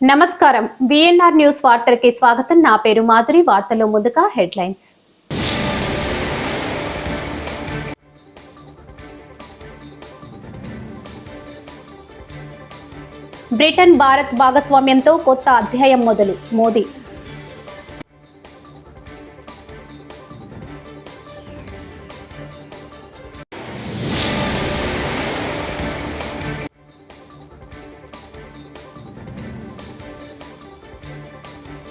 నమస్కారం VNR news వార్తలకి స్వాగతం. నా పేరు మాధురి. వార్తల్లో ముందుగా హెడ్లైన్స్. బ్రిటన్ భారత్ భాగస్వామ్యంతో కొత్త అధ్యాయం మొదలు, మోదీ.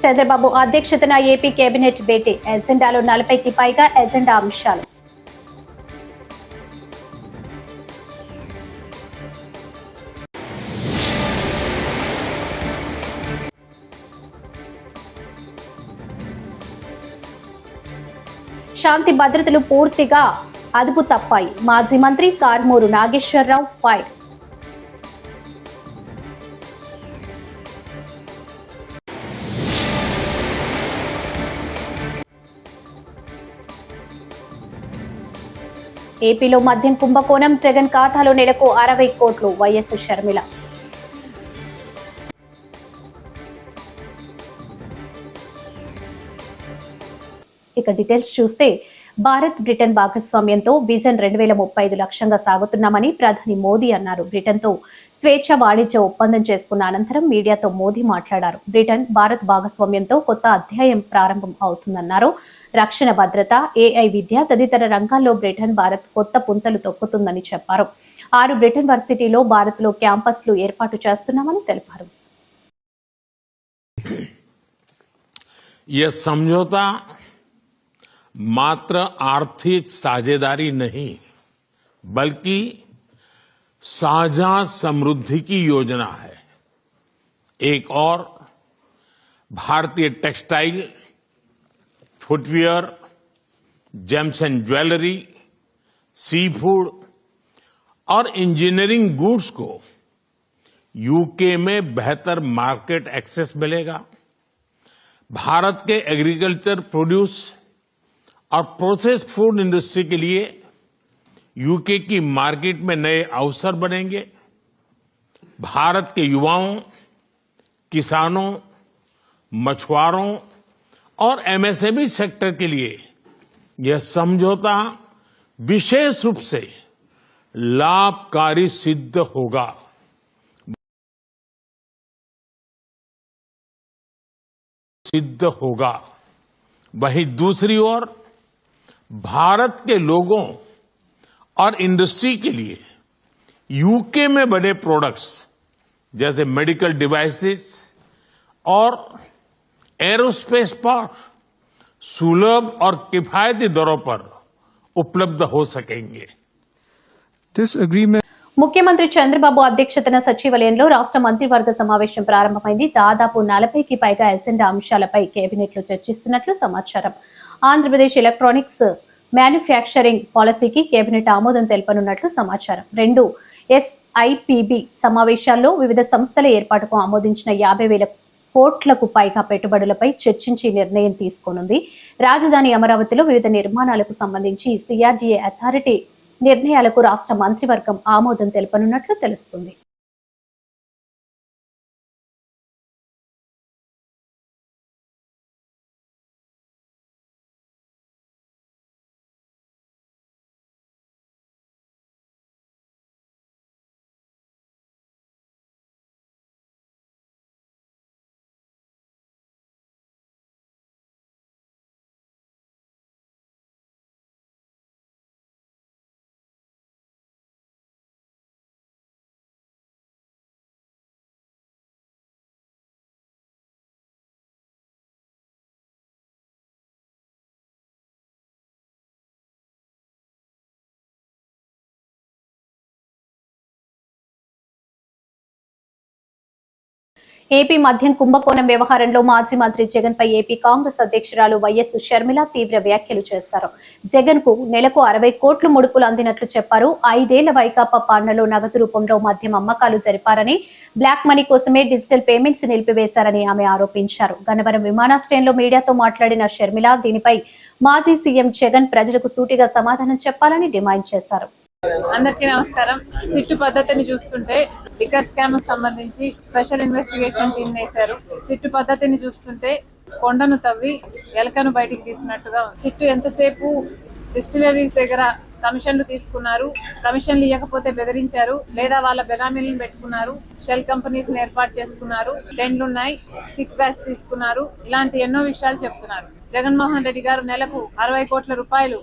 చంద్రబాబు అధ్యక్షతన ఏపీ కేబినెట్ భేటీ. ఎజెండాలో 40కి పైగా ఎజెండా అంశాలు. శాంతి భద్రతలు పూర్తిగా అదుపు తప్పాయి. మాజీ మంత్రి కారుమూరు నాగేశ్వరరావు ఫైర్. ఏపీలో మద్యం కుంభకోణం. జగన్ ఖాతాలో నెలకు 60 కోట్లు. వైఎస్ షర్మిల. ఇక డీటెయిల్స్ చూస్తే, భారత్ బ్రిటన్ భాగస్వామ్యంతో విజన్ 2035 లక్ష్యంగా సాగుతున్నామని ప్రధాని మోదీ అన్నారు. బ్రిటన్తో స్వేచ్ఛ వాణిజ్య ఒప్పందం చేసుకున్న అనంతరం మీడియాతో మోదీ మాట్లాడారు. బ్రిటన్ భారత్ భాగస్వామ్యంతో కొత్త అధ్యాయం ప్రారంభం అవుతుందన్నారు. రక్షణ భద్రత, ఏఐ విద్య తదితర రంగాల్లో బ్రిటన్ భారత్ కొత్త పుంతలు తొక్కుతుందని చెప్పారు. 6 బ్రిటన్ వర్సిటీలో భారత్లో క్యాంపస్లు ఏర్పాటు చేస్తున్నామని తెలిపారు. मात्र आर्थिक साझेदारी नहीं बल्कि साझा समृद्धि की योजना है। एक और भारतीय textile, footwear, gems and jewellery, seafood और इंजीनियरिंग गुड्स को यूके में बेहतर मार्केट एक्सेस मिलेगा। भारत के एग्रीकल्चर प्रोड्यूस और प्रोसेस फूड इंडस्ट्री के लिए यूके की मार्केट में नए अवसर बनेंगे। भारत के युवाओं, किसानों, मछुआरों और एमएसएमई सेक्टर के लिए यह समझौता विशेष रूप से लाभकारी सिद्ध होगा। वहीं दूसरी ओर भारत के लोगों और इंडस्ट्री के लिए यूके में बने प्रोडक्ट्स जैसे मेडिकल डिवाइसेस और एरोस्पेस पार्ट सुलभ और किफायती दरों पर उपलब्ध हो सकेंगे। ముఖ్యమంత్రి చంద్రబాబు అధ్యక్షతన సచివాలయంలో రాష్ట్ర మంత్రివర్గ సమావేశం ప్రారంభమైంది. దాదాపు 40కి పైగా ఎజెండా అంశాలపై కేబినెట్లో చర్చిస్తున్నట్లు సమాచారం. ఆంధ్రప్రదేశ్ ఎలక్ట్రానిక్స్ మ్యానుఫ్యాక్చరింగ్ పాలసీకి కేబినెట్ ఆమోదం తెలపనున్నట్లు సమాచారం. 2 SIPB సమావేశాల్లో వివిధ సంస్థల ఏర్పాటుకు ఆమోదించిన 50,000 కోట్లకు పైగా పెట్టుబడులపై చర్చించి నిర్ణయం తీసుకోనుంది. రాజధాని అమరావతిలో వివిధ నిర్మాణాలకు సంబంధించి CRDA అథారిటీ నిర్ణయాలకు రాష్ట్ర మంత్రివర్గం ఆమోదం తెలపనున్నట్లు తెలుస్తుంది. ఏపీ మద్యం కుంభకోణం వ్యవహారంలో మాజీ మంత్రి జగన్ పై ఏపీ కాంగ్రెస్ అధ్యక్షురాలు వైఎస్ షర్మిల తీవ్ర వ్యాఖ్యలు చేశారు. జగన్ కు నెలకు 60 కోట్ల ముడుపులు అందినట్లు చెప్పారు. 5 ఏళ్ల వైకాపా పాలనలో నగదు రూపంలో మద్యం అమ్మకాలు జరిపారని, బ్లాక్ మనీ కోసమే డిజిటల్ పేమెంట్స్ నిలిపివేశారని ఆమె ఆరోపించారు. గన్నవరం విమానాశ్రయంలో మీడియాతో మాట్లాడిన షర్మిల దీనిపై మాజీ సీఎం జగన్ ప్రజలకు సూటిగా సమాధానం చెప్పాలని డిమాండ్ చేశారు. అందరికీ నమస్కారం. సిట్టు పద్ధతిని చూస్తుంటే లిక్కర్ స్కామ్ కు సంబంధించి స్పెషల్ ఇన్వెస్టిగేషన్ టీం వేశారు. సిట్టు పద్ధతిని చూస్తుంటే కొండను తవ్వి ఎలకను బయటికి తీసినట్టుగా ఉంది. సిట్టు ఎంతసేపు డిస్టిలరీస్ దగ్గర కమిషన్లు తీసుకున్నారు, కమిషన్లు ఇవ్వకపోతే బెదిరించారు, లేదా వాళ్ళ బెనామీలను పెట్టుకున్నారు, షెల్ కంపెనీస్ ఏర్పాటు చేసుకున్నారు, టెండ్లున్నాయి, కిక్ బ్యాక్స్ తీసుకున్నారు, ఇలాంటి ఎన్నో విషయాలు చెప్తున్నారు. జగన్మోహన్ రెడ్డి గారు నెలకు 60 కోట్ల రూపాయలు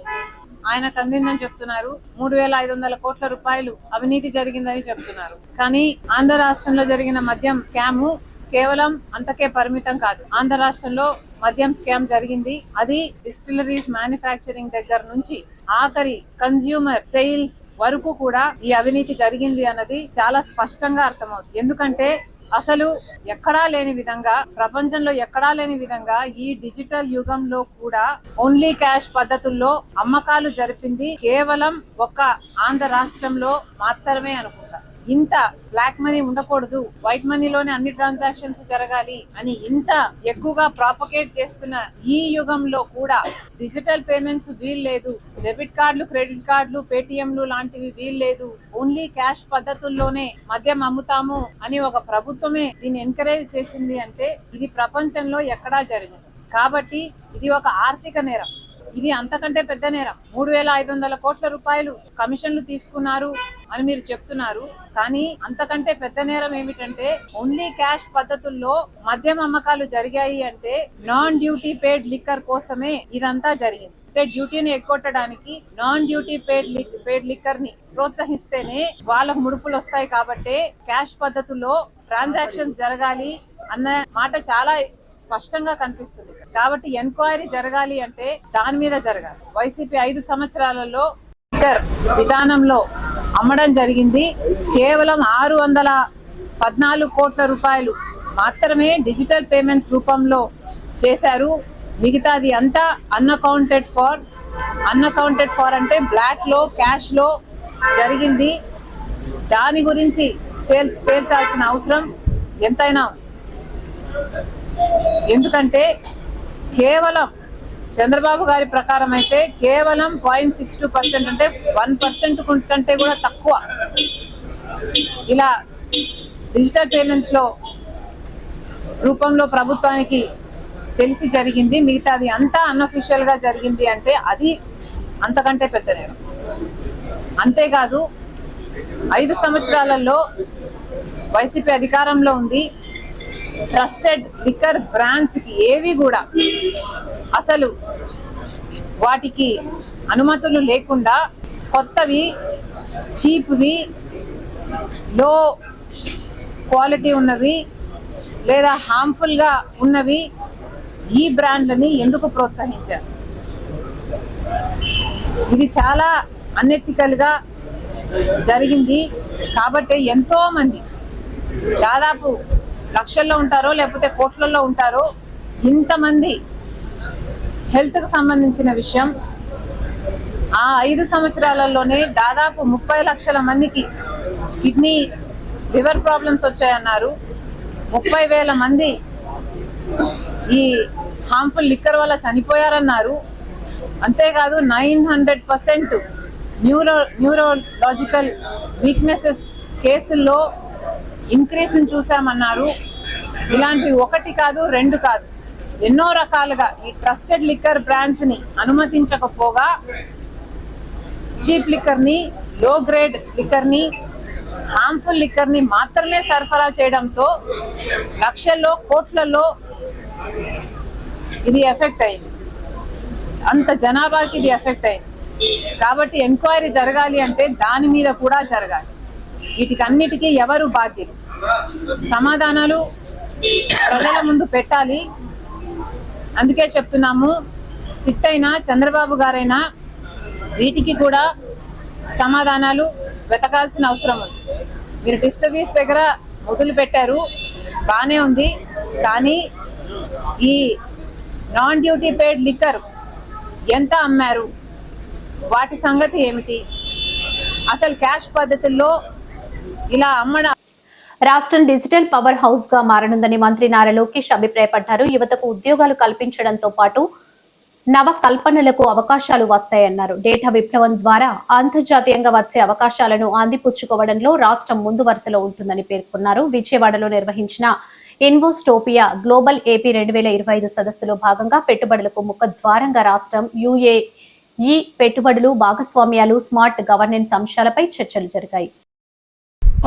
ఆయనకు అందిందని చెప్తున్నారు. 3,500 కోట్ల రూపాయలు అవినీతి జరిగిందని చెప్తున్నారు. కానీ ఆంధ్ర రాష్ట్రంలో జరిగిన మద్యం స్కామ్ కేవలం అంతకే పరిమితం కాదు. ఆంధ్ర రాష్ట్రంలో మద్యం స్కామ్ జరిగింది. అది డిస్టిలరీస్ మ్యానుఫ్యాక్చరింగ్ దగ్గర నుంచి ఆఖరి కన్స్యూమర్ సేల్స్ వరకు కూడా ఈ అవినీతి జరిగింది అన్నది చాలా స్పష్టంగా అర్థమవుతుంది. ఎందుకంటే అసలు ఎక్కడా లేని విధంగా, ప్రపంచంలో ఎక్కడా లేని విధంగా ఈ డిజిటల్ యుగంలో కూడా ఓన్లీ క్యాష్ పద్ధతుల్లో అమ్మకాలు జరిపింది కేవలం ఒక్క ఆంధ్ర రాష్ట్రంలో మాత్రమే అనుకుంటా. ఇంత బ్లాక్ మనీ ఉండకూడదు, వైట్ మనీలోనే అన్ని ట్రాన్సాక్షన్స్ జరగాలి అని ఇంత ఎక్కువగా ప్రాపగేట్ చేస్తున్న ఈ యుగంలో కూడా డిజిటల్ పేమెంట్స్ వీల్లేదు, డెబిట్ కార్డులు, క్రెడిట్ కార్డులు, పేటిఎంలు లాంటివి వీల్లేదు, ఓన్లీ క్యాష్ పద్ధతుల్లోనే మద్యం అమ్ముతాము అని ఒక ప్రభుత్వమే దీన్ని ఎంకరేజ్ చేసింది అంటే ఇది ప్రపంచంలో ఎక్కడా జరిగింది. కాబట్టి ఇది ఒక ఆర్థిక నేరం. ఇది అంతకంటే పెద్ద నేరం. 3,500 కోట్ల రూపాయలు కమిషన్లు తీసుకున్నారు అని మీరు చెప్తున్నారు. కానీ అంతకంటే పెద్ద నేరం ఏమిటంటే ఓన్లీ క్యాష్ పద్ధతుల్లో మద్యం అమ్మకాలు జరిగాయి అంటే నాన్ డ్యూటీ పేడ్ లిక్కర్ కోసమే ఇదంతా జరిగింది. అంటే డ్యూటీని ఎగ్గొట్టడానికి నాన్ డ్యూటీ పేడ్ లిక్కర్ ని ప్రోత్సహిస్తేనే వాళ్ళకు ముడుపులు వస్తాయి. కాబట్టి క్యాష్ పద్ధతుల్లో ట్రాన్సాక్షన్స్ జరగాలి అన్న మాట చాలా స్పష్టంగా కనిపిస్తుంది. కాబట్టి ఎంక్వైరీ జరగాలి అంటే దాని మీద జరగాలి. వైసీపీ 5 సంవత్సరాలలో లిక్కర్ విధానంలో అమ్మడం జరిగింది. కేవలం 614 కోట్ల రూపాయలు మాత్రమే డిజిటల్ పేమెంట్స్ రూపంలో చేశారు. మిగతాది అంతా అన్అకౌంటెడ్ ఫార్ అంటే బ్లాక్ లో, క్యాష్ లో జరిగింది. దాని గురించి తేల్చాల్సిన అవసరం ఎంతైనా ఉంది. ఎందుకంటే కేవలం చంద్రబాబు గారి ప్రకారం అయితే కేవలం 0.62% అంటే 1% కంటే కూడా తక్కువ ఇలా డిజిటల్ పేమెంట్స్ లో రూపంలో ప్రభుత్వానికి తెలిసి జరిగింది. మిగతాది అంతా అన్అఫీషియల్ గా జరిగింది అంటే అది అంతకంటే పెద్ద నేరం. అంతేకాదు 5 సంవత్సరాలలో వైసీపీ అధికారంలో ఉంది. ట్రస్టెడ్ లిక్కర్ బ్రాండ్స్ కి ఏవి కూడా అసలు వాటికి అనుమతులు లేకుండా కొత్తవి, చీప్వి, లో క్వాలిటీ ఉన్నవి లేదా హార్మ్ఫుల్ గా ఉన్నవి ఈ బ్రాండ్లని ఎందుకు ప్రోత్సహించారు? ఇది చాలా అన్ఎథికల్ గా జరిగింది. కాబట్టి ఎంతో మంది, దాదాపు లక్షల్లో ఉంటారో లేకపోతే కోట్లలో ఉంటారో, ఇంతమంది హెల్త్ కు సంబంధించిన విషయం. ఆ 5 సంవత్సరాలలోనే దాదాపు 30 లక్షల మందికి కిడ్నీ, లివర్ ప్రాబ్లమ్స్ వచ్చాయన్నారు. 30,000 మంది ఈ హార్మ్ఫుల్ లిక్కర్ వల్ల చనిపోయారన్నారు. అంతేకాదు 900% న్యూరోలాజికల్ వీక్నెసెస్ కేసుల్లో ఇంక్రీజ్ చూసామన్నారు. ఇలాంటి 1 కాదు 2 కాదు, ఎన్నో రకాలుగా ఈ ట్రస్టెడ్ లిక్కర్ బ్రాండ్స్ ని అనుమతించకపోగా చీప్ లిక్కర్ ని, లో గ్రేడ్ లిక్కర్ ని, హార్మ్ఫుల్ లిక్కర్ ని మాత్రమే సరఫరా చేయడంతో లక్షల్లో, కోట్లలో ఇది ఎఫెక్ట్ అయింది. అంత జనాభాకి ఇది ఎఫెక్ట్ అయింది. కాబట్టి ఎంక్వైరీ జరగాలి అంటే దాని మీద కూడా జరగాలి. వీటికి అన్నిటికీ ఎవరు బాధ్యులు? సమాధానాలు ప్రజల ముందు పెట్టాలి. అందుకే చెప్తున్నాము, సిట్ అయినా చంద్రబాబు గారైనా వీటికి కూడా సమాధానాలు వెతకాల్సిన అవసరం ఉంది. మీరు డిస్టర్బీస్ దగ్గర మొదలు పెట్టారు, బానే ఉంది. కానీ ఈ నాన్ డ్యూటీ పేడ్ లిక్కర్ ఎంత అమ్మారు, వాటి సంగతి ఏమిటి? అసలు క్యాష్ పద్ధతుల్లో ఇలా అమ్మడం. రాష్ట్రం డిజిటల్ పవర్ హౌస్ గా మారనుందని మంత్రి నారా లోకేష్ అభిప్రాయపడ్డారు. యువతకు ఉద్యోగాలు కల్పించడంతో పాటు నవ కల్పనలకు అవకాశాలు వస్తాయన్నారు. డేటా విప్లవం ద్వారా అంతర్జాతీయంగా వచ్చే అవకాశాలను అందిపుచ్చుకోవడంలో రాష్ట్రం ముందు వరుసలో ఉంటుందని పేర్కొన్నారు. విజయవాడలో నిర్వహించిన ఇన్వోస్టోపియా గ్లోబల్ ఏపీ 2025 సదస్సులో భాగంగా పెట్టుబడులకు ముఖద్వారంగా రాష్ట్రం యుఏఈ పెట్టుబడులు, భాగస్వామ్యాలు, స్మార్ట్ గవర్నెన్స్ అంశాలపై చర్చలు జరిగాయి.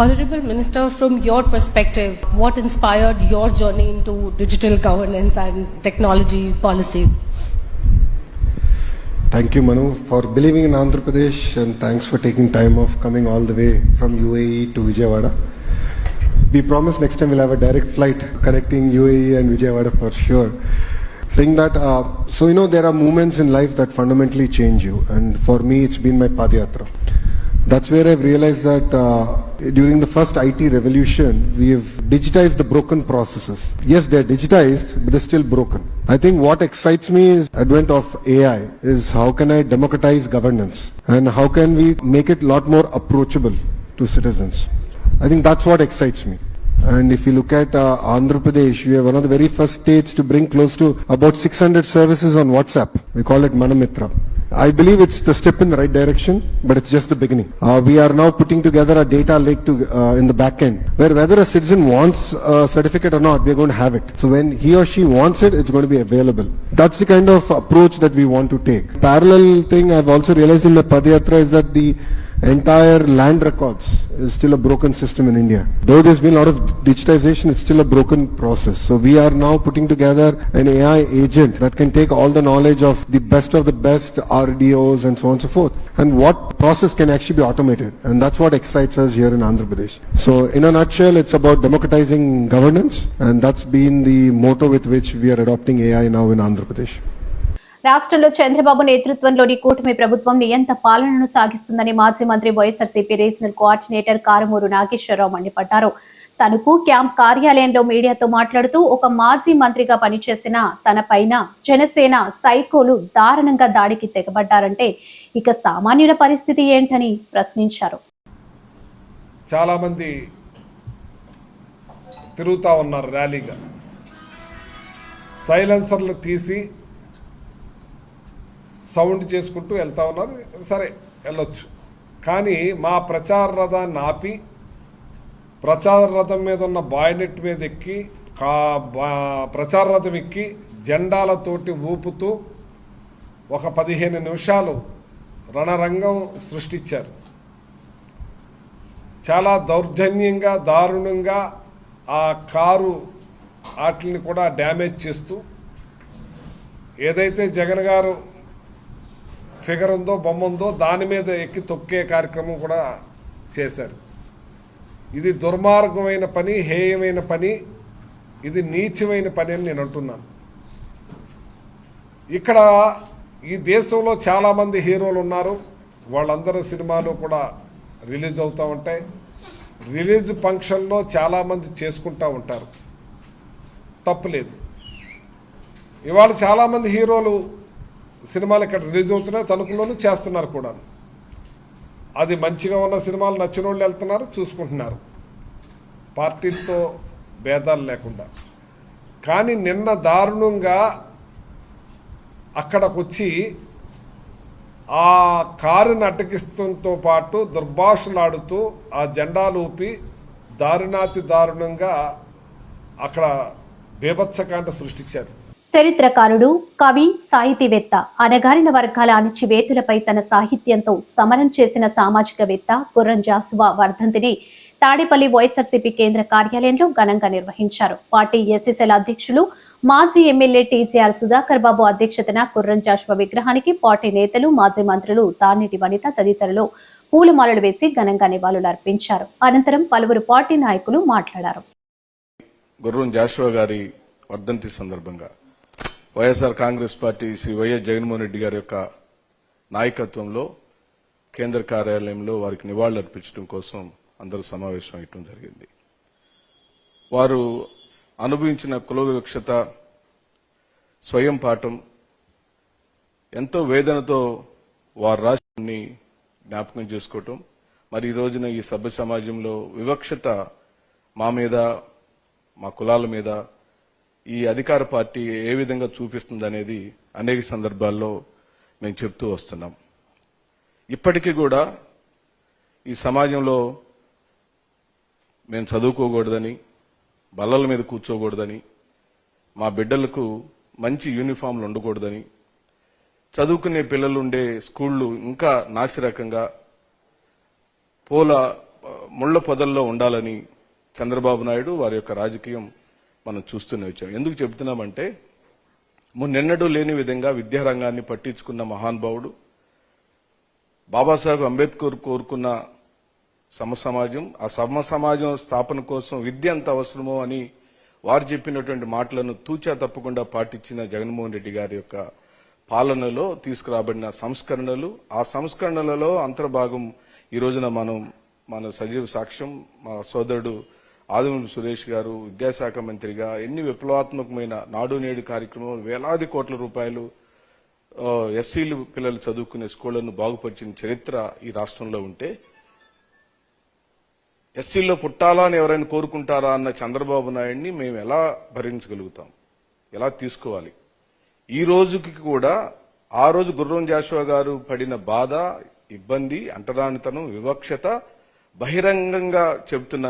Honorable Minister, from your perspective, what inspired your journey into digital governance and technology policy? Thank you, Manu, for believing in Andhra Pradesh, and thanks for taking time off coming all the way from UAE to Vijayawada. We promise next time we'll have a direct flight connecting UAE and Vijayawada for sure. Saying that, there are moments in life that fundamentally change you, and for me it's been my Padayatra. That's where I've realized that during the first IT revolution, we have digitized the broken processes. Yes, they're digitized, but they're still broken. I think what excites me is advent of AI, is how can I democratize governance and how can we make it a lot more approachable to citizens. I think that's what excites me. And if you look at Andhra Pradesh, we are one of the very first states to bring close to about 600 services on WhatsApp. We call it Manamitra. I believe it's the step in the right direction, but it's just the beginning. We are now putting together a data lake in the back end, where whether a citizen wants a certificate or not, we are going to have it. So when he or she wants it, it's going to be available. That's the kind of approach that we want to take. Parallel thing I've also realized in my Padayatra is that the entire land records is still a broken system in India. Though there's been a lot of digitization, it's still a broken process. So we are now putting together an AI agent that can take all the knowledge of the best RDOs and so on and so forth. And what process can actually be automated. And that's what excites us here in Andhra Pradesh. So in a nutshell, it's about democratizing governance. And that's been the motto with which we are adopting AI now in Andhra Pradesh. రాష్ట్రంలో చంద్రబాబు నేతృత్వంలోని కూటమి ప్రభుత్వం నియంత పాలనను సాగిస్తుందని మాజీ మంత్రి YSRCP regional coordinator Karumuri Nageswararao మండిపడ్డారు. తనకు క్యాంప్ కార్యాలయంలో మీడియాతో మాట్లాడుతూ ఒక మాజీ మంత్రిగా పనిచేసిన తన పైన జనసేన సైకోలు దారుణంగా దాడికి తెగబడ్డారంటే ఇక సామాన్యుల పరిస్థితి ఏంటని ప్రశ్నించారు. చాలా మంది తిరుగుతా ఉన్నారు ర్యాలీగా, సైలెన్సర్లు తీసి సౌండ్ చేసుకుంటూ వెళ్తా ఉన్నారు. సరే, వెళ్ళొచ్చు. కానీ మా ప్రచార రథాన్ని ఆపి ప్రచార రథం మీద ఉన్న బాయ్నెట్ మీద ఎక్కి ప్రచార రథం ఎక్కి జెండాలతోటి ఊపుతూ ఒక 15 నిమిషాలు రణరంగం సృష్టించారు. చాలా దౌర్జన్యంగా, దారుణంగా ఆ కారు వాటిని కూడా డ్యామేజ్ చేస్తూ ఏదైతే జగన్ గారు ఫిగర్ ఉందో, బొమ్మ ఉందో, దాని మీద ఎక్కి తొక్కే కార్యక్రమం కూడా చేశారు. ఇది దుర్మార్గమైన పని, హేయమైన పని, ఇది నీచమైన పని అని నేను అంటున్నాను. ఇక్కడ ఈ దేశంలో చాలామంది హీరోలు ఉన్నారు. వాళ్ళందరూ సినిమాలు కూడా రిలీజ్ అవుతూ ఉంటాయి. రిలీజ్ ఫంక్షన్లో చాలామంది చేసుకుంటూ ఉంటారు, తప్పులేదు. ఇవాళ చాలామంది హీరోలు సినిమాలు ఇక్కడ రిలీజ్ అవుతున్నాయి, తణుకులోనూ చేస్తున్నారు కూడా. అది మంచిగా ఉన్న సినిమాలు నచ్చిన వాళ్ళు వెళ్తున్నారు, చూసుకుంటున్నారు, పార్టీలతో భేదాలు లేకుండా. కానీ నిన్న దారుణంగా అక్కడికి వచ్చి ఆ కారుని అడ్డగిస్తుంతో పాటు దుర్భాషలాడుతూ ఆ జెండాలు ఊపి దారుణాతి దారుణంగా అక్కడ బీభత్సకాండ సృష్టించారు. చరిత్రకారుడు, కవి, సాహితీవేత్త, అణగారిన వర్గాల అణచివేతులపై తన సాహిత్యంతో సమరం చేసిన సామాజికవేత్త గుర్రం జాషువా వర్ధంతిని తాడేపల్లి వైఎస్ఆర్సీపీ కేంద్ర కార్యాలయంలో ఘనంగా నిర్వహించారు. పార్టీ ఎస్ఎస్ఎల్ అధ్యక్షులు, మాజీ ఎమ్మెల్యే టీజీఆర్ సుధాకర్ బాబు అధ్యక్షతన గుర్రం జాషువా విగ్రహానికి పార్టీ నేతలు, మాజీ మంత్రులు తానేటి వనిత తదితరులు పూలమాలలు వేసి ఘనంగా నివాళులర్పించారు. అనంతరం పలువురు పార్టీ నాయకులు మాట్లాడారు. గుర్రం జాషువా గారి వర్ధంతి సందర్భంగా వైఎస్ఆర్ కాంగ్రెస్ పార్టీ శ్రీ వైఎస్ జగన్మోహన్ రెడ్డి గారి యొక్క నాయకత్వంలో కేంద్ర కార్యాలయంలో వారికి నివాళులర్పించడం కోసం అందరూ సమావేశం అయ్యడం జరిగింది. వారు అనుభవించిన కుల వివక్షత, స్వయం పాఠం, ఎంతో వేదనతో వారు రాష్ట్రాన్ని జ్ఞాపకం చేసుకోవటం, మరి ఈ రోజున ఈ సభ్య సమాజంలో వివక్షత మా మీద, మా కులాల మీద ఈ అధికార పార్టీ ఏ విధంగా చూపిస్తుంది అనేది అనేక సందర్భాల్లో మేము చెప్తూ వస్తున్నాం. ఇప్పటికీ కూడా ఈ సమాజంలో మేము చదువుకోకూడదని, బల్లల మీద కూర్చోకూడదని, మా బిడ్డలకు మంచి యూనిఫామ్లు ఉండకూడదని, చదువుకునే పిల్లలు ఉండే స్కూళ్లు ఇంకా నాసిరకంగా ముళ్ల పొదల్లో ఉండాలని చంద్రబాబు నాయుడు వారి యొక్క రాజకీయం మనం చూస్తూనే వచ్చాం. ఎందుకు చెబుతున్నామంటే మున్నెన్నడూ లేని విధంగా విద్యారంగాన్ని పట్టించుకున్న మహానుభావుడు, బాబాసాహెబ్ అంబేద్కర్ కోరుకున్న సమసమాజం, ఆ సమసమాజం స్థాపన కోసం విద్య ఎంత అవసరమో అని వారు చెప్పినటువంటి మాటలను తూచా తప్పకుండా పాటించిన జగన్మోహన్ రెడ్డి గారి యొక్క పాలనలో తీసుకురాబడిన సంస్కరణలు, ఆ సంస్కరణలలో అంతర్భాగం ఈ రోజున మన సజీవ సాక్ష్యం. మా సోదరుడు ఆదిమూలపు సురేష్ గారు విద్యాశాఖ మంత్రిగా ఎన్ని విప్లవాత్మకమైన నాడు నేడు కార్యక్రమం, వేలాది కోట్ల రూపాయలు ఎస్సీలు పిల్లలు చదువుకునే స్కూళ్లను బాగుపరిచిన చరిత్ర ఈ రాష్ట్రంలో ఉంటే, ఎస్సీల్లో పుట్టాలా అని ఎవరైనా కోరుకుంటారా అన్న చంద్రబాబు నాయుడిని మేము ఎలా భరించగలుగుతాం, ఎలా తీసుకోవాలి? ఈ రోజుకి కూడా ఆ రోజు గుర్రం జాషువా గారు పడిన బాధ, ఇబ్బంది, అంటరానితనం, వివక్షత బహిరంగంగా చెబుతున్న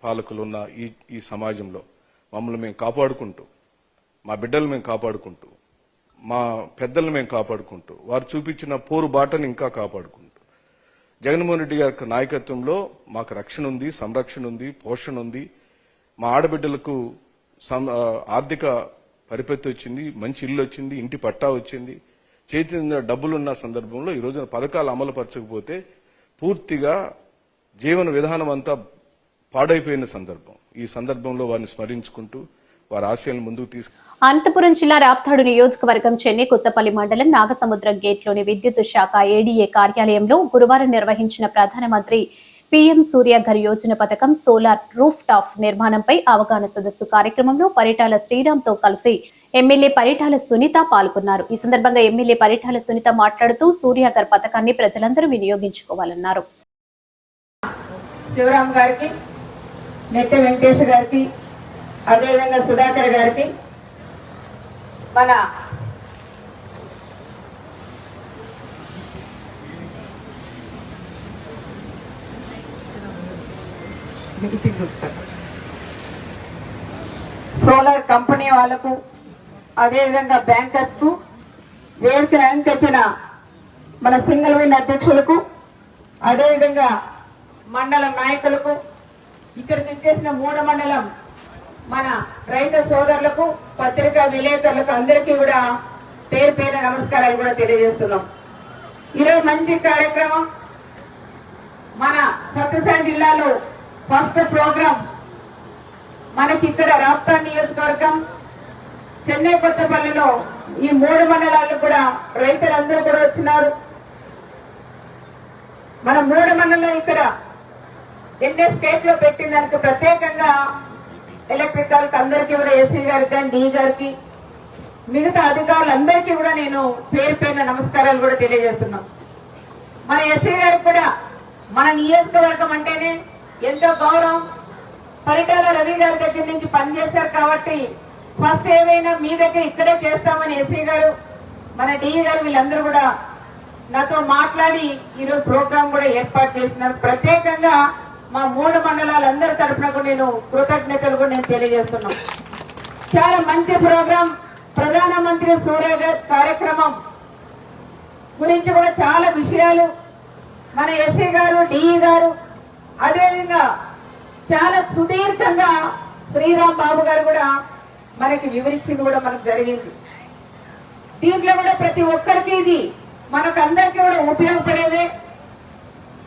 పాలకులున్న ఈ సమాజంలో మమ్మల్ని మేము కాపాడుకుంటూ, మా బిడ్డలు మేము కాపాడుకుంటూ, మా పెద్దలను మేము కాపాడుకుంటూ, వారు చూపించిన పోరు బాటను ఇంకా కాపాడుకుంటూ, జగన్మోహన్ రెడ్డి గారి నాయకత్వంలో మాకు రక్షణ ఉంది, సంరక్షణ ఉంది, పోషణ ఉంది. మా ఆడబిడ్డలకు ఆర్థిక పరిపత్తి వచ్చింది, మంచి ఇల్లు వచ్చింది, ఇంటి పట్టా వచ్చింది, చేతి డబ్బులున్న సందర్భంలో ఈ రోజున పథకాలు అమలు పరచకపోతే పూర్తిగా జీవన విధానం అంతా పాడైపోయిన సందర్భం. ఈ సందర్భంలో వారిని స్మరించుకుంటూ వారి ఆశయాలను ముందుకు తీసుకు అనంతపురం జిల్లా రాప్తాడు నియోజకవర్గం చెన్నై కొత్తపల్లి మండలం నాగసముద్రం గేట్లోని విద్యుత్ శాఖ ఏడీఏ కార్యాలయంలో గురువారం నిర్వహించిన ప్రధానమంత్రి పీఎం సూర్యఘర్ యోజన పథకం సోలార్ రూఫ్ టాప్ నిర్మాణంపై అవగాహన సదస్సు కార్యక్రమంలో పరిటాల శ్రీరామ్తో కలిసి ఎమ్మెల్యే పరిటాల సునీత పాల్గొన్నారు. ఈ సందర్భంగా ఎమ్మెల్యే పరిటాల సునీత మాట్లాడుతూ సూర్యఘర్ పథకాన్ని ప్రజలందరూ వినియోగించుకోవాలన్నారు. శివరామ్ గారికి, నెట్టె వెంకటేష్ గారికి, అదేవిధంగా సుధాకర్ గారికి, మన సోలార్ కంపెనీ వాళ్లకు, అదేవిధంగా బ్యాంకర్స్ కు, వేదిక అలంకరించిన మన సింగిల్ విన్ అధ్యక్షులకు, అదేవిధంగా మండలం నాయకులకు, ఇక్కడికి వచ్చేసిన 3 మండలం మన రైతు సోదరులకు, పత్రికా విలేకరులకు అందరికీ కూడా పేరు పేరు నమస్కారాలు కూడా తెలియజేస్తున్నాం. ఈరోజు మంచి కార్యక్రమం. మన సత్యసాయి జిల్లాలో ఫస్ట్ ప్రోగ్రాం మనకి ఇక్కడ రాప్తాడు నియోజకవర్గం చెన్నై కొత్తపల్లిలో ఈ 3 మండలాలు కూడా రైతులందరూ కూడా వచ్చినారు. మన 3 మండలం ఇక్కడ ఎన్ఎస్ స్టేట్ లో పెట్టిన దానికి ప్రత్యేకంగా ఎలక్ట్రికల్ అందరికీ కూడా ఎస్సీ గారికి కానీ డి గారికి మిగతా అధికారులందరికీ కూడా నేను పేరు పేరున నమస్కారాలు కూడా తెలియజేస్తున్నాం. మన ఎస్సీ గారికి కూడా మన నియోజకవర్గం అంటేనే ఎంతో గౌరవం. పరిటాల రవి గారి దగ్గర నుంచి పనిచేస్తారు కాబట్టి ఫస్ట్ ఏదైనా మీ దగ్గర ఇక్కడే చేస్తామని ఎస్సీ గారు, మన డిఈ గారు వీళ్ళందరూ కూడా నాతో మాట్లాడి ఈరోజు ప్రోగ్రాం కూడా ఏర్పాటు చేస్తున్నారు. ప్రత్యేకంగా మా 3 మండలాలందరి తరఫున నేను కృతజ్ఞతలు కూడా నేను తెలియజేస్తున్నాం. చాలా మంచి ప్రోగ్రాం. ప్రధానమంత్రి సూర్యఘర్ కార్యక్రమం గురించి కూడా చాలా విషయాలు మన ఎస్సీ గారు, డిఈ గారు, అదేవిధంగా చాలా సుదీర్ఘంగా శ్రీరామ్ బాబు గారు కూడా మనకి వివరించింది కూడా మనకు జరిగింది. దీంట్లో కూడా ప్రతి ఒక్కరికి ఇది మనకు అందరికీ కూడా ఉపయోగపడేదే.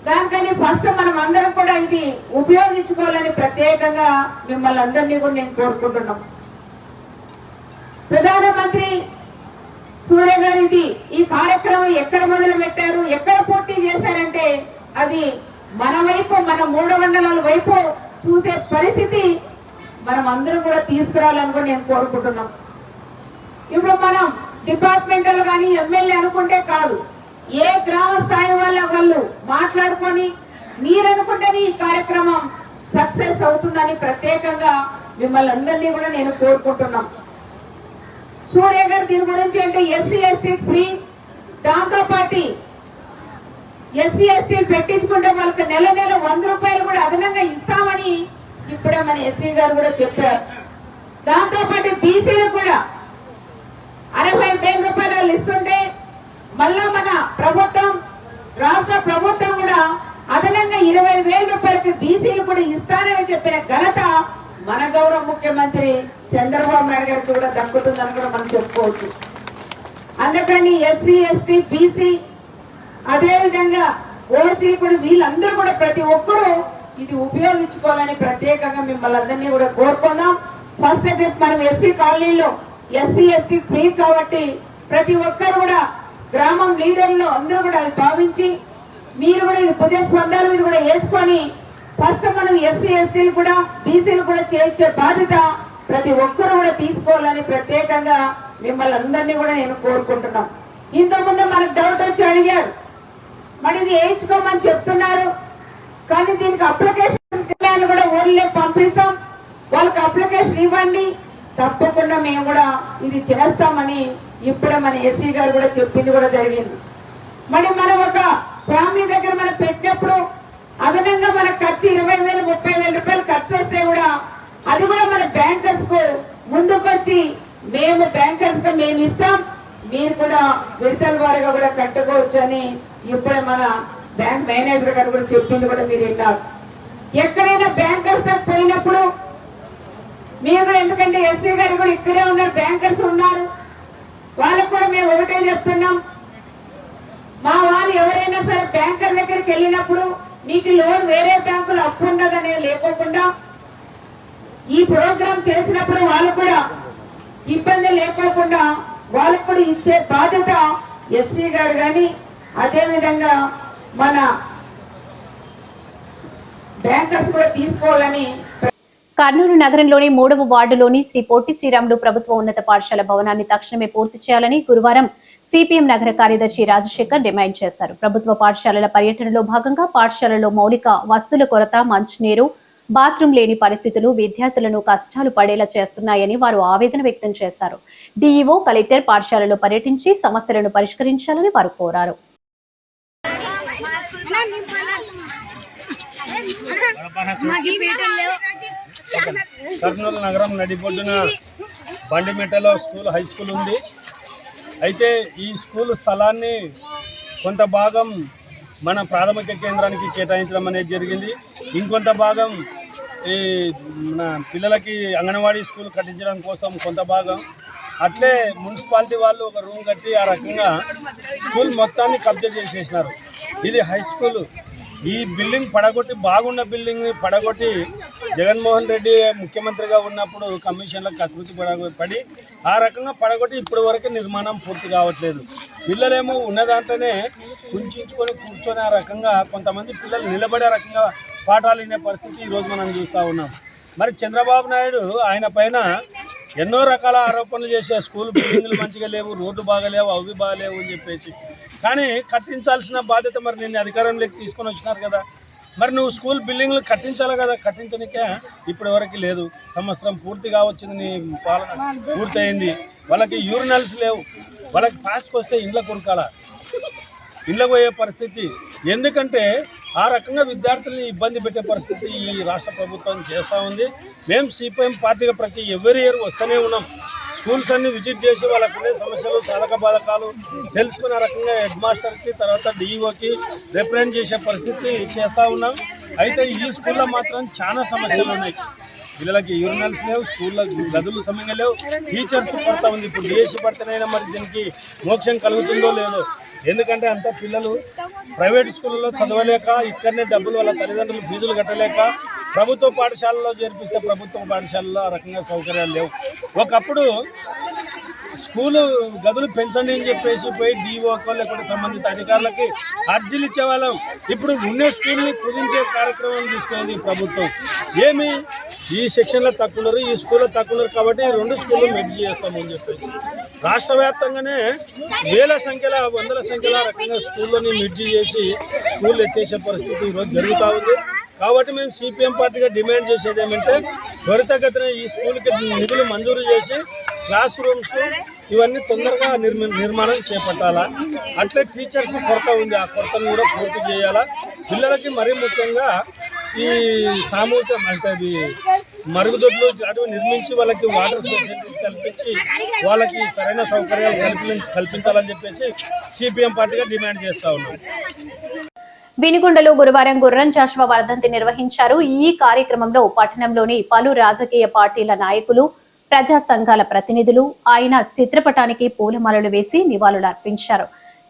దానికని ఫస్ట్ మనం అందరం కూడా ఇది ఉపయోగించుకోవాలని ప్రత్యేకంగా మిమ్మల్ని అందరినీ కూడా నేను కోరుకుంటున్నాం. ప్రధానమంత్రి సూర్య గారు ఈ కార్యక్రమం ఎక్కడ మొదలు పెట్టారు, ఎక్కడ పూర్తి చేశారంటే అది మన వైపు, మన 3 మండలాల వైపు చూసే పరిస్థితి మనం అందరం కూడా తీసుకురావాలని కూడా నేను కోరుకుంటున్నాం. ఇప్పుడు మనం డిపార్ట్మెంటల్ కానీ ఎమ్మెల్యే అనుకుంటే కాదు, ఏ గ్రామ స్థాయి వాళ్ళు మాట్లాడుకొని మీరనుకుంటేనే ఈ కార్యక్రమం సక్సెస్ అవుతుందని ప్రత్యేకంగా మిమ్మల్ని అందరినీ కూడా నేను కోరుకుంటున్నాం. సూర్య గారు దీని గురించి అంటే ఎస్సీ ఎస్టీ ఫ్రీ, దాంతో పాటు ఎస్సీ ఎస్టీలు పెట్టించుకుంటే వాళ్ళకి నెల 100 రూపాయలు కూడా అదనంగా ఇస్తామని ఇప్పుడే మన ఎస్సీ గారు కూడా చెప్పారు. దాంతో పాటు బీసీలకు కూడా 60,000 రూపాయలు వాళ్ళు ఇస్తుంటే మళ్ళా మన ప్రభుత్వం, రాష్ట్ర ప్రభుత్వం కూడా అదనంగా 20,000 రూపాయలకి బీసీలు కూడా ఇస్తానని చెప్పిన ఘనత మన గౌరవ ముఖ్యమంత్రి చంద్రబాబు నాయుడు గారికి కూడా దక్కుతుందని కూడా మనం చెప్పుకోవచ్చు. అందుకని ఎస్సీ ఎస్టీ బీసీ అదేవిధంగా ఓసీ కూడా వీళ్ళందరూ కూడా ప్రతి ఒక్కరూ ఇది ఉపయోగించుకోవాలని ప్రత్యేకంగా మిమ్మల్ని అందరినీ కూడా కోరుకుందాం. ఫస్ట్ ట్రిప్ మనం ఎస్సీ కాలనీలో ఎస్సీ ఎస్టీ ఫ్రీ కాబట్టి ప్రతి ఒక్కరు కూడా గ్రామం లీడర్లు అందరూ కూడా అది భావించి మీరు కూడా ఇది పుదియ స్పందాలు ఇది కూడా వేసుకొని ఫస్ట్ మనం ఎస్సీ ఎస్టీలు కూడా బీసీలు కూడా చేయించే బాధ్యత ప్రతి ఒక్కరు కూడా తీసుకోవాలని ప్రత్యేకంగా మిమ్మల్ని అందరినీ కూడా నేను కోరుకుంటున్నాం. ఇంతకుముందు మనకు డౌట్ వచ్చి అడిగారు, మరి ఇది వేయించుకోమని చెప్తున్నారు కానీ దీనికి అప్లికేషన్ కూడా ఊర్లో పంపిస్తాం, వాళ్ళకి అప్లికేషన్ ఇవ్వండి, తప్పకుండా మేము కూడా ఇది చేస్తామని ఇప్పుడే మన ఎస్సీ గారు కూడా చెప్పింది కూడా జరిగింది. మరి మనం ఒక ఫ్యామిలీ దగ్గర మనం పెట్టినప్పుడు అదనంగా మన ఖర్చు 20,000 30,000 రూపాయలు ఖర్చు వస్తే కూడా అది కూడా మన బ్యాంకర్స్ కు ముందుకొచ్చి మేము బ్యాంకర్స్ గా మేము ఇస్తాం, మీరు కూడా విడతల వారిగా కూడా కట్టుకోవచ్చు అని ఇప్పుడే మన బ్యాంక్ మేనేజర్ గారు కూడా చెప్పింది కూడా మీరు విన్నారు. ఎక్కడైనా బ్యాంకర్స్ దగ్గర పోయినప్పుడు మీరు కూడా, ఎందుకంటే ఎస్సీ గారు కూడా ఇక్కడే ఉన్నారు, బ్యాంకర్స్ ఉన్నారు, వాళ్ళకు కూడా మేము ఒకటే చెప్తున్నాం, మా వాళ్ళు ఎవరైనా సరే బ్యాంకర్ దగ్గరికి వెళ్ళినప్పుడు మీకు లోన్ వేరే బ్యాంకులో అప్పు ఉండదనే లేకోకుండా ఈ ప్రోగ్రాం చేసినప్పుడు వాళ్ళు కూడా ఇబ్బంది లేకోకుండా వాళ్ళకు కూడా ఇచ్చే బాధ్యత ఎస్సీ గారు కానీ అదేవిధంగా మన బ్యాంకర్స్ కూడా తీసుకోవాలని. కర్నూలు నగరంలోని 3వ వార్డులోని శ్రీ పొట్టి శ్రీరాములు ప్రభుత్వ ఉన్నత పాఠశాల భవనాన్ని తక్షణమే పూర్తి చేయాలని గురువారం సిపిఎం నగర కార్యదర్శి రాజశేఖర్ డిమాండ్ చేశారు. ప్రభుత్వ పాఠశాలల పర్యటనలో భాగంగా పాఠశాలలో మౌలిక వస్తువుల కొరత, మంచినీరు, బాత్రూమ్ లేని పరిస్థితులు విద్యార్థులను కష్టాలు పడేలా చేస్తున్నాయని వారు ఆవేదన వ్యక్తం చేశారు. డీఈఓ, కలెక్టర్ పాఠశాలలో పర్యటించి సమస్యలను పరిష్కరించాలని వారు కోరారు. కర్నూలు నగరం నడిబొడ్డున బండిమెట్టలో హై స్కూల్ ఉంది. అయితే ఈ స్కూల్ స్థలాన్ని కొంత భాగం మన ప్రాథమిక కేంద్రానికి కేటాయించడం అనేది జరిగింది. ఇంకొంత భాగం ఈ మన పిల్లలకి అంగన్వాడీ స్కూల్ కట్టించడం కోసం కొంత భాగం, అట్లే మున్సిపాలిటీ వాళ్ళు ఒక రూమ్ కట్టి ఆ రకంగా స్కూల్ మొత్తాన్ని కబ్జా చేసేసినారు. ఇది హై స్కూల్. ఈ బిల్డింగ్ పడగొట్టి, బాగున్న బిల్డింగ్ని పడగొట్టి జగన్మోహన్ రెడ్డి ముఖ్యమంత్రిగా ఉన్నప్పుడు కమిషన్లకు అకృతి పడి ఆ రకంగా పడగొట్టి ఇప్పటి వరకు నిర్మాణం పూర్తి కావట్లేదు. పిల్లలేమో ఉన్న దాంట్లోనే కుంచుకొని కూర్చొని ఆ రకంగా కొంతమంది పిల్లలు నిలబడే రకంగా పాఠాలు వినే పరిస్థితి ఈరోజు మనం చూస్తూ ఉన్నాం. మరి చంద్రబాబు నాయుడు ఆయన పైన ఎన్నో రకాల ఆరోపణలు చేసే, స్కూల్ బిల్డింగ్లు మంచిగా లేవు, రోడ్డు బాగలేవు, అవి బాగలేవు అని చెప్పేసి, కానీ కట్టించాల్సిన బాధ్యత మరి నిన్ను అధికారంలోకి తీసుకొని వచ్చినారు కదా, మరి నువ్వు స్కూల్ బిల్డింగ్లు కట్టించాలి కదా, కట్టించడానికే ఇప్పటి వరకు లేదు. సంవత్సరం పూర్తిగా వచ్చింది, నీ పాలన పూర్తయింది. వాళ్ళకి యూరినల్స్ లేవు, వాళ్ళకి పాస్కి వస్తే ఇండ్ల కొనుక్కాల, ఇండ్లకు పోయే పరిస్థితి. ఎందుకంటే ఆ రకంగా విద్యార్థుల్ని ఇబ్బంది పెట్టే పరిస్థితి ఈ రాష్ట్ర ప్రభుత్వం చేస్తూ ఉంది. మేము సిపిఎం పార్టీగా ప్రతి ఎవరి ఇయర్ వస్తూనే ఉన్నాం. స్కూల్స్ అన్ని విజిట్ చేసి వాళ్ళకునే సమస్యలు, సాధక బాధకాలు తెలుసుకునే రకంగా హెడ్ మాస్టర్కి, తర్వాత డిఈఓకి రిప్రజెంట్ చేసే పరిస్థితి చేస్తూ ఉన్నాం. అయితే ఈ స్కూల్లో మాత్రం చాలా సమస్యలు ఉన్నాయి. పిల్లలకి యూరినల్స్ లేవు, స్కూల్లో గదులు సమయంగా లేవు, టీచర్స్ కొరత ఉంది. ఇప్పుడు డిఎస్సి పడితేనైనా మరి దీనికి మోక్షం కలుగుతుందో లేదో, ఎందుకంటే అంతా పిల్లలు ప్రైవేట్ స్కూళ్ళలో చదవలేక, ఇక్కడనే డబ్బులు వాళ్ళ తల్లిదండ్రులు ఫీజులు కట్టలేక ప్రభుత్వ పాఠశాలలో చేర్పిస్తే ప్రభుత్వ పాఠశాలలో ఆ రకంగా సౌకర్యాలు లేవు. ఒకప్పుడు స్కూలు గదులు పెంచండి అని చెప్పేసి పోయి డిఓకో లేకపోతే సంబంధిత అధికారులకి అర్జీలు ఇచ్చేవాళ్ళం. ఇప్పుడు ఉండే స్కూల్ని కుదించే కార్యక్రమం తీసుకుంది ప్రభుత్వం. ఏమి ఈ సెక్షన్లో తక్కువన్నారు, ఈ స్కూల్లో తక్కువన్నారు కాబట్టి 2 స్కూళ్ళు మెర్జ్ చేస్తామని చెప్పేసి రాష్ట్ర వ్యాప్తంగానే వేల సంఖ్యలో, వందల సంఖ్యలో రకంగా స్కూల్లోని మెర్జ్ చేసి స్కూల్ ఎత్తేసే పరిస్థితి ఈరోజు జరుగుతూ ఉంది. కాబట్టి మేము సిపిఎం పార్టీగా డిమాండ్ చేసేది ఏమంటే త్వరితగతిన ఈ స్కూల్కి నిధులు మంజూరు చేసి క్లాస్ రూమ్స్, ఇవన్నీ తొందరగా నిర్మాణం చేపట్టాలా. అట్లే టీచర్స్ కొరత ఉంది, ఆ కొరతను కూడా పూర్తి చేయాలా. పిల్లలకి మరీ ముఖ్యంగా ఈ సామూహిక అంటే ఇది మరుగుదొడ్లు అటు నిర్మించి వాళ్ళకి వాటర్ ఫెసిలిటీస్ కల్పించి వాళ్ళకి సరైన సౌకర్యాలు కల్పించాలని చెప్పేసి సిపిఎం పార్టీగా డిమాండ్ చేస్తా ఉన్నాం. వినుగొండలో గురువారం గుర్రం జాషువా వర్ధంతి నిర్వహించారు. ఈ కార్యక్రమంలో పట్టణంలోని పలు రాజకీయ పార్టీల నాయకులు, ప్రజా సంఘాల ప్రతినిధులు ఆయన చిత్రపటానికి పూలమాలలు వేసి నివాళులర్పించారు.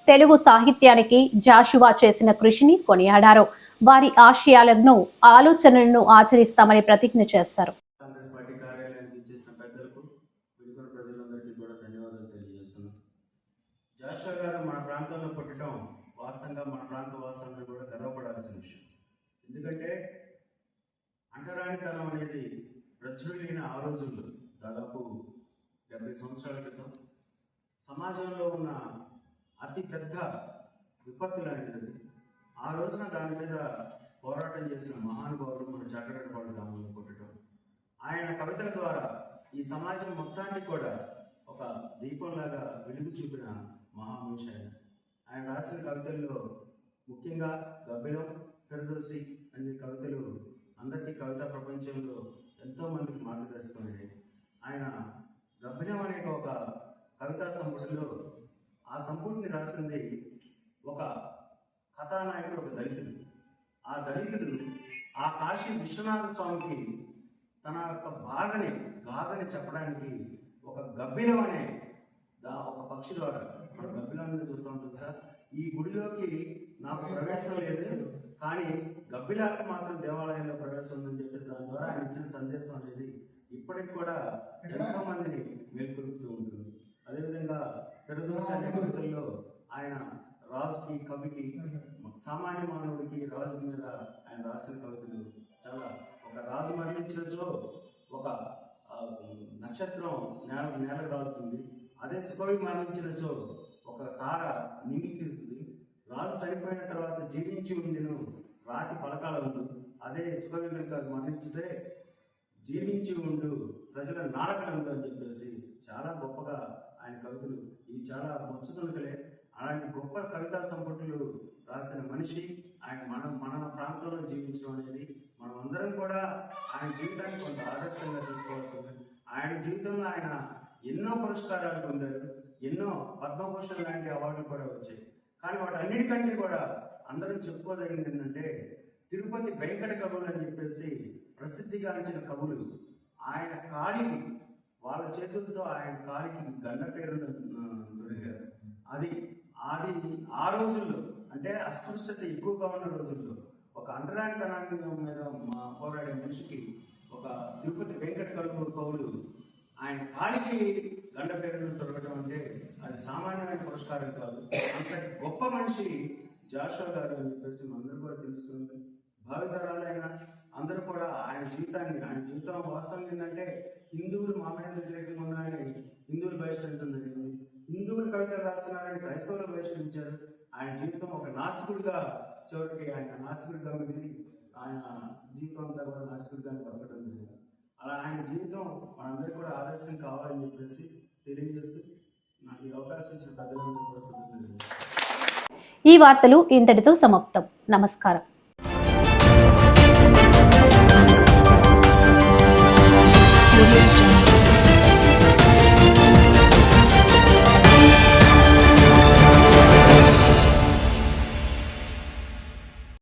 తెలుగు సాహిత్యానికి జాషువా చేసిన కృషిని కొనియాడారు. వారి ఆశయాలను, ఆలోచనలను ఆచరిస్తామని ప్రతిజ్ఞ చేశారు. కాంగ్రెస్ పార్టీ కార్యాలయానికి ఇచ్చేసిన పెద్దలకు, వినుగొండ ప్రజలందరికీ కూడా ధన్యవాదాలు తెలియజేస్తున్నాను. జాషువా గారు మన ప్రాంతంలో పుట్టడం వాస్తవంగా మన ప్రాంత వాసులందరూ కూడా గర్వపడాల్సిన విషయం. ఎందుకంటే అంటరానితనం అనేది ప్రచురులైన ఆ రోజుల్లో దాదాపు 70 సంవత్సరాల క్రితం సమాజంలో ఉన్న అతి పెద్ద విపత్తు లాంటిది. ఆ రోజున దాని మీద పోరాటం చేసిన మహానుభావుడు మన చాకరపాడు గ్రామంలో పుట్టడం, ఆయన కవితల ద్వారా ఈ సమాజం మొత్తాన్ని కూడా ఒక దీపంలాగా వెలుగు చూపిన మహామనిషి ఆయన రాసిన కవితల్లో ముఖ్యంగా గబ్బిలం, ఫిర్దౌసి అనే కవితలు అందరికీ కవితా ప్రపంచంలో ఎంతో మందికి మార్గదర్శకమైనవి. ఆయన గబ్బిలం అనే ఒక కవితా సంపుటిలో ఆ సంపుటిని రాసింది ఒక కథానాయకుడు, ఒక దళితుడు. ఆ దళితుడు ఆ కాశీ విశ్వనాథ స్వామికి తన యొక్క గాథని చెప్పడానికి ఒక గబ్బిలం అనే ఒక పక్షి ద్వారా, మన గబ్బిలాన్ని చూస్తూ ఉంటుంది సార్, ఈ గుడిలోకి నాకు ప్రవేశం లేదు కానీ గబ్బిలాలకు మాత్రం దేవాలయంలో ప్రవేశం ఉందని చెప్పి దాని ద్వారా ఆయన ఇచ్చిన సందేశం అనేది ఇప్పటికి కూడా ఎంతో మందిని మేల్కొలుపుతూ ఉంటుంది. అదేవిధంగా ఫిర్దౌసి అనే కవితల్లో ఆయన రాజుకి, కవికి, సామాన్య మానవుడికి రాజు మీద ఆయన రాసిన కవితలు చాలా. ఒక రాజు మరణించినచో ఒక నక్షత్రం నేల రాలుతుంది, అదే సుకవి మరణించినచో ఒక తార నింగిస్తుంది, రాజు చనిపోయిన తర్వాత జీవించి ఉండిను రాతి పలకాల ఉండు, అదే సుకవి కనుక మరణించితే జీవించి ఉండు ప్రజల నాడకలందు అని చెప్పేసి చాలా గొప్పగా ఆయన కవితలు. ఇవి చాలా ముచ్చుతునుకలే. అలాంటి గొప్ప కవితా సంపుటులు రాసిన మనిషి ఆయన. మన ప్రాంతంలో జీవించడం అనేది మనం అందరం కూడా ఆయన జీవితాన్ని కొంత ఆదర్శంగా తీసుకోవాల్సింది. ఆయన జీవితంలో ఆయన ఎన్నో పురస్కారాలు పొందారు, ఎన్నో పద్మభూషణ్ లాంటి అవార్డులు కూడా వచ్చాయి. కానీ వాటన్నిటికంటే కూడా అందరం చెప్పుకోదగింది ఏంటంటే తిరుపతి వెంకట కవులు అని చెప్పేసి ప్రసిద్ధిగాంచిన కవులు ఆయన కాలికి, వాళ్ళ చేతులతో ఆయన కాలికి గండ పేరును దొరికారు. అది ఆ రోజుల్లో అంటే అస్పృశ్యత ఎక్కువగా ఉన్న రోజుల్లో ఒక అంటరానితనాన్ని మీద పోరాడే మనిషికి ఒక తిరుపతి వెంకట కవులు ఆయన కాలికి గండ పేరును దొరకడం అంటే అది సామాన్యమైన పురస్కారం కాదు. అంతటి గొప్ప మనిషి జాషువా గారు అని చెప్పేసి అందరూ కూడా తెలుస్తుంది. భావితరాలైన అందరూ కూడా ఆయన జీవితం వాస్తవం ఏంటంటే హిందువులు మా మీద వ్యతిరేకంగా ఉన్నారని హిందువులు బహిష్కరించడం జరిగింది. హిందువులు కవితలు రాస్తున్నారని క్రైస్తవులు బహిష్కరించారు. ఆయన జీవితం ఒక నాస్తికుడిగా చివరికి ఆయన నాస్తికుడిగా మిగిలి ఆయన జీవితం అంతా కూడా నాస్తికుడిగా బతకడం జరిగింది. అలా ఆయన జీవితం మనందరికీ కూడా ఆదర్శం కావాలని చెప్పేసి తెలియజేస్తూ నాకు ఈ అవకాశం ఇచ్చిన పెద్దలందరూ కూడా కృతజ్ఞతలు. ఈ వార్తలు ఇంతటితో సమాప్తం. నమస్కారం.